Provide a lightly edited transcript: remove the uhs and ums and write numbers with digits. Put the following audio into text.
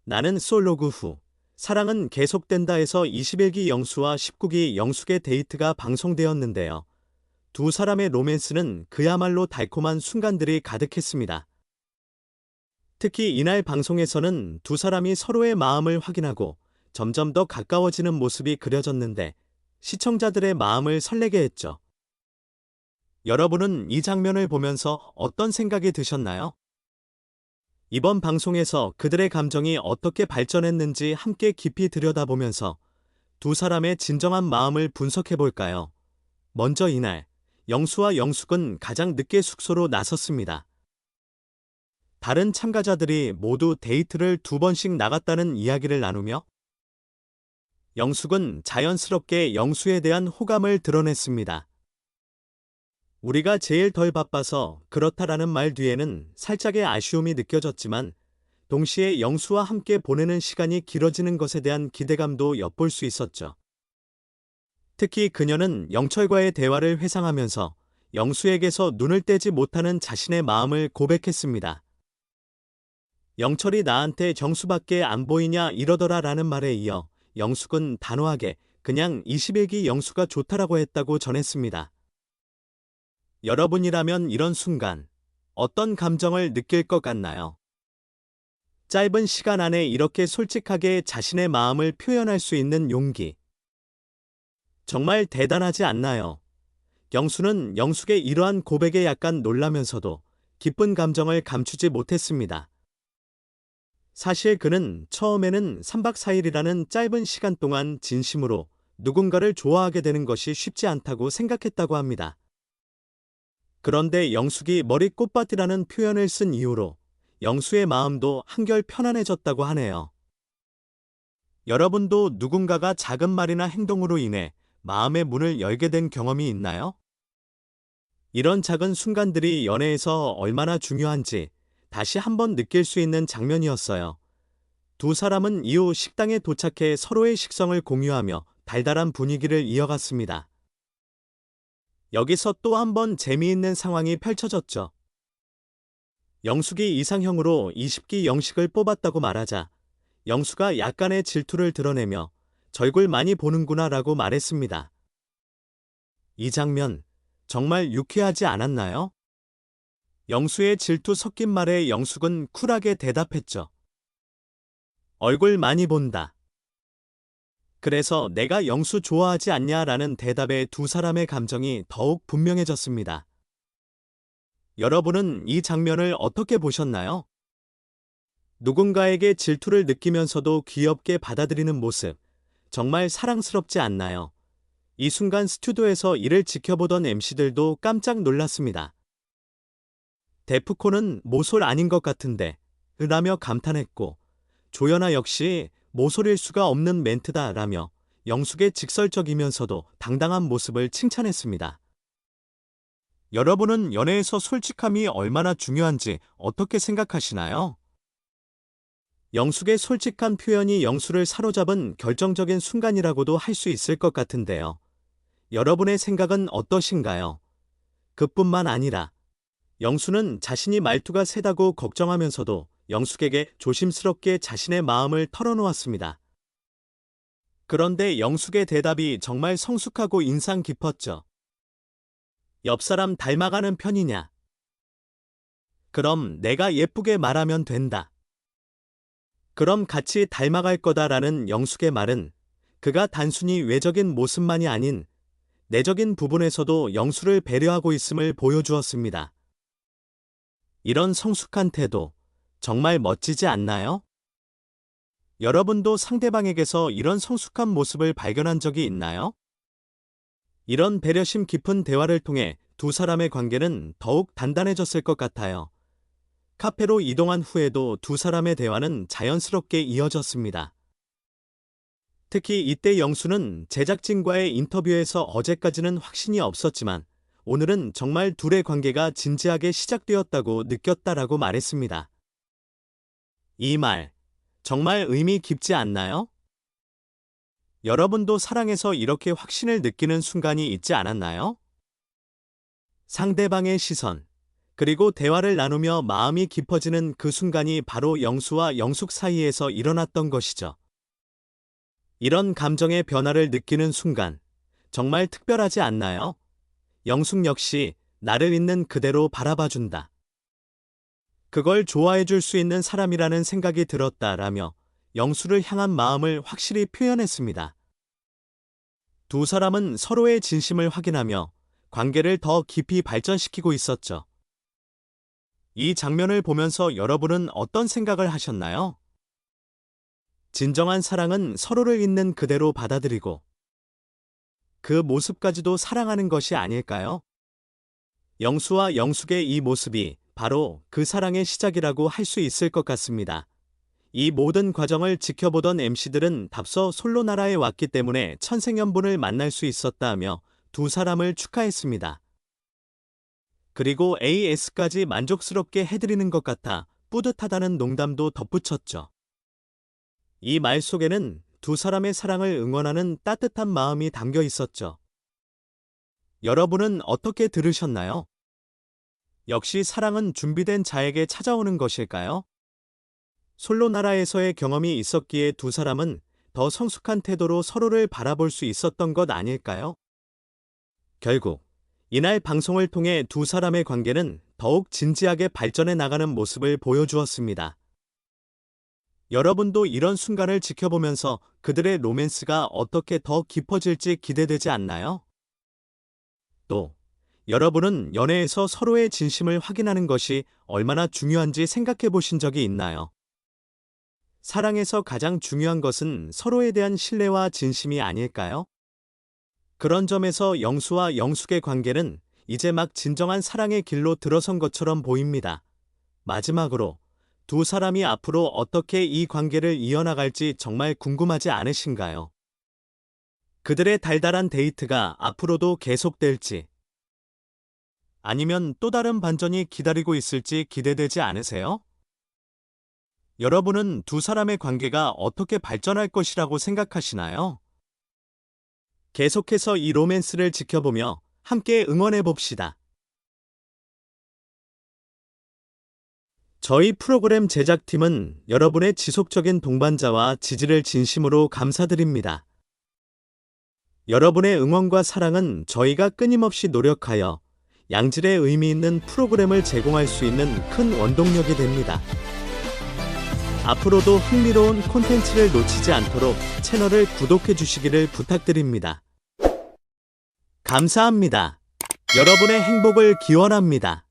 나는 솔로그 후. 사랑은 계속된다에서 21기 영수와 19기 영숙의 데이트가 방송되었는데요. 두 사람의 로맨스는 그야말로 달콤한 순간들이 가득했습니다. 특히 이날 방송에서는 두 사람이 서로의 마음을 확인하고 점점 더 가까워지는 모습이 그려졌는데 시청자들의 마음을 설레게 했죠. 여러분은 이 장면을 보면서 어떤 생각이 드셨나요? 이번 방송에서 그들의 감정이 어떻게 발전했는지 함께 깊이 들여다보면서 두 사람의 진정한 마음을 분석해 볼까요? 먼저 이날, 영수와 영숙은 가장 늦게 숙소로 나섰습니다. 다른 참가자들이 모두 데이트를 두 번씩 나갔다는 이야기를 나누며 영숙은 자연스럽게 영수에 대한 호감을 드러냈습니다. 우리가 제일 덜 바빠서 그렇다라는 말 뒤에는 살짝의 아쉬움이 느껴졌지만 동시에 영수와 함께 보내는 시간이 길어지는 것에 대한 기대감도 엿볼 수 있었죠. 특히 그녀는 영철과의 대화를 회상하면서 영수에게서 눈을 떼지 못하는 자신의 마음을 고백했습니다. 영철이 나한테 정수밖에 안 보이냐 이러더라 라는 말에 이어 영숙은 단호하게 그냥 21기 영수가 좋다라고 했다고 전했습니다. 여러분이라면 이런 순간 어떤 감정을 느낄 것 같나요? 짧은 시간 안에 이렇게 솔직하게 자신의 마음을 표현할 수 있는 용기. 정말 대단하지 않나요? 영수는 영숙의 이러한 고백에 약간 놀라면서도 기쁜 감정을 감추지 못했습니다. 사실 그는 처음에는 3박 4일이라는 짧은 시간 동안 진심으로 누군가를 좋아하게 되는 것이 쉽지 않다고 생각했다고 합니다. 그런데 영숙이 머리 꽃밭이라는 표현을 쓴 이후로 영수의 마음도 한결 편안해졌다고 하네요. 여러분도 누군가가 작은 말이나 행동으로 인해 마음의 문을 열게 된 경험이 있나요? 이런 작은 순간들이 연애에서 얼마나 중요한지 다시 한번 느낄 수 있는 장면이었어요. 두 사람은 이후 식당에 도착해 서로의 식성을 공유하며 달달한 분위기를 이어갔습니다. 여기서 또 한 번 재미있는 상황이 펼쳐졌죠. 영숙이 이상형으로 20기 영식을 뽑았다고 말하자 영수가 약간의 질투를 드러내며 절굴 많이 보는구나 라고 말했습니다. 이 장면 정말 유쾌하지 않았나요? 영수의 질투 섞인 말에 영숙은 쿨하게 대답했죠. 얼굴 많이 본다. 그래서 내가 영수 좋아하지 않냐라는 대답에 두 사람의 감정이 더욱 분명해졌습니다. 여러분은 이 장면을 어떻게 보셨나요? 누군가에게 질투를 느끼면서도 귀엽게 받아들이는 모습, 정말 사랑스럽지 않나요? 이 순간 스튜디오에서 이를 지켜보던 MC들도 깜짝 놀랐습니다. 데프콘은 모솔 아닌 것 같은데, 라며 감탄했고, 조연아 역시 모솔일 수가 없는 멘트다 라며 영숙의 직설적이면서도 당당한 모습을 칭찬했습니다. 여러분은 연애에서 솔직함이 얼마나 중요한지 어떻게 생각하시나요? 영숙의 솔직한 표현이 영수를 사로잡은 결정적인 순간이라고도 할 수 있을 것 같은데요. 여러분의 생각은 어떠신가요? 그뿐만 아니라 영수는 자신이 말투가 세다고 걱정하면서도 영숙에게 조심스럽게 자신의 마음을 털어놓았습니다. 그런데 영숙의 대답이 정말 성숙하고 인상 깊었죠. 옆 사람 닮아가는 편이냐? 그럼 내가 예쁘게 말하면 된다. 그럼 같이 닮아갈 거다라는 영숙의 말은 그가 단순히 외적인 모습만이 아닌 내적인 부분에서도 영수를 배려하고 있음을 보여주었습니다. 이런 성숙한 태도 정말 멋지지 않나요? 여러분도 상대방에게서 이런 성숙한 모습을 발견한 적이 있나요? 이런 배려심 깊은 대화를 통해 두 사람의 관계는 더욱 단단해졌을 것 같아요. 카페로 이동한 후에도 두 사람의 대화는 자연스럽게 이어졌습니다. 특히 이때 영수는 제작진과의 인터뷰에서 어제까지는 확신이 없었지만 오늘은 정말 둘의 관계가 진지하게 시작되었다고 느꼈다라고 말했습니다. 이 말, 정말 의미 깊지 않나요? 여러분도 사랑에서 이렇게 확신을 느끼는 순간이 있지 않았나요? 상대방의 시선, 그리고 대화를 나누며 마음이 깊어지는 그 순간이 바로 영수와 영숙 사이에서 일어났던 것이죠. 이런 감정의 변화를 느끼는 순간, 정말 특별하지 않나요? 영숙 역시 나를 있는 그대로 바라봐준다. 그걸 좋아해줄 수 있는 사람이라는 생각이 들었다라며 영수를 향한 마음을 확실히 표현했습니다. 두 사람은 서로의 진심을 확인하며 관계를 더 깊이 발전시키고 있었죠. 이 장면을 보면서 여러분은 어떤 생각을 하셨나요? 진정한 사랑은 서로를 있는 그대로 받아들이고 그 모습까지도 사랑하는 것이 아닐까요? 영수와 영숙의 이 모습이 바로 그 사랑의 시작이라고 할 수 있을 것 같습니다. 이 모든 과정을 지켜보던 MC들은 답서 솔로나라에 왔기 때문에 천생연분을 만날 수 있었다며 두 사람을 축하했습니다. 그리고 AS까지 만족스럽게 해드리는 것 같아 뿌듯하다는 농담도 덧붙였죠. 이 말 속에는 두 사람의 사랑을 응원하는 따뜻한 마음이 담겨 있었죠. 여러분은 어떻게 들으셨나요? 역시 사랑은 준비된 자에게 찾아오는 것일까요? 솔로나라에서의 경험이 있었기에 두 사람은 더 성숙한 태도로 서로를 바라볼 수 있었던 것 아닐까요? 결국 이날 방송을 통해 두 사람의 관계는 더욱 진지하게 발전해 나가는 모습을 보여주었습니다. 여러분도 이런 순간을 지켜보면서 그들의 로맨스가 어떻게 더 깊어질지 기대되지 않나요? 또, 여러분은 연애에서 서로의 진심을 확인하는 것이 얼마나 중요한지 생각해 보신 적이 있나요? 사랑에서 가장 중요한 것은 서로에 대한 신뢰와 진심이 아닐까요? 그런 점에서 영수와 영숙의 관계는 이제 막 진정한 사랑의 길로 들어선 것처럼 보입니다. 마지막으로 두 사람이 앞으로 어떻게 이 관계를 이어나갈지 정말 궁금하지 않으신가요? 그들의 달달한 데이트가 앞으로도 계속될지, 아니면 또 다른 반전이 기다리고 있을지 기대되지 않으세요? 여러분은 두 사람의 관계가 어떻게 발전할 것이라고 생각하시나요? 계속해서 이 로맨스를 지켜보며 함께 응원해 봅시다. 저희 프로그램 제작팀은 여러분의 지속적인 동반자와 지지를 진심으로 감사드립니다. 여러분의 응원과 사랑은 저희가 끊임없이 노력하여 양질의 의미 있는 프로그램을 제공할 수 있는 큰 원동력이 됩니다. 앞으로도 흥미로운 콘텐츠를 놓치지 않도록 채널을 구독해 주시기를 부탁드립니다. 감사합니다. 여러분의 행복을 기원합니다.